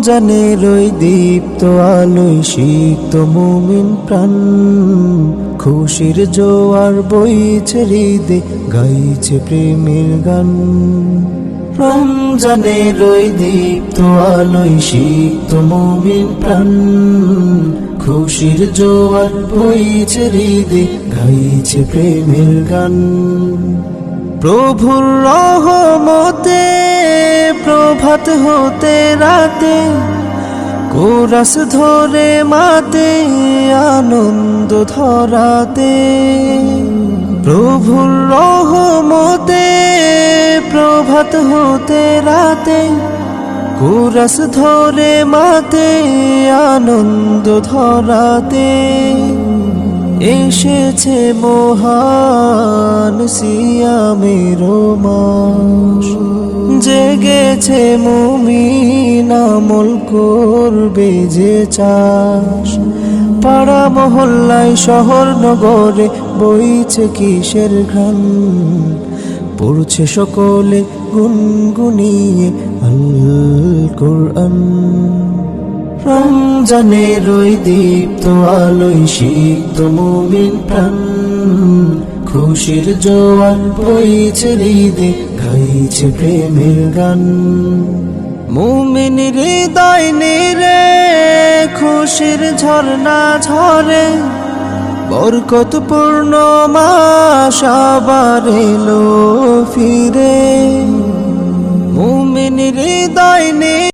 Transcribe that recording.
রমজানের ওই দীপ্ত আলোয় সিক্ত মুমিন প্রাণ, খুশির জোয়ার বইছে হৃদে, গাইছে প্রেমের গান। রমজানের ওই দীপ্ত আলোয় সিক্ত মুমিন প্রাণ, খুশির জোয়ার বইছে হৃদে, গাইছে প্রেমের গান। প্রভুর রহমতে প্রভাত হতে রাতে, কোরাস ধরে মাতে আনন্দ ধরাতে। প্রভুর রহমতে প্রভাত হতে রাতে, কোরাস ধরে মাতে আনন্দ ধরাতে। এসেছে মহান সিয়ামের মাস, জেগেছে মুমিন আমল করবে যে চাষ। পাড়া মহল্লায় শহর নগরে বইছে কিসের ঘ্রাণ, পড়ছে সকলে গুনগুনিয়ে আল কোরআন। রমজানের ওই দীপ্ত আলোয় সিক্ত মুমিন প্রাণ, খুশির জোয়ার বইছে হৃদে, গাইছে প্রেমের গান। মুমিন হৃদয় নিরে খুশির ঝর্ণা ঝরে, বরকতপূর্ণ মাস আবার এলো ফিরে। মুমিন হৃদয়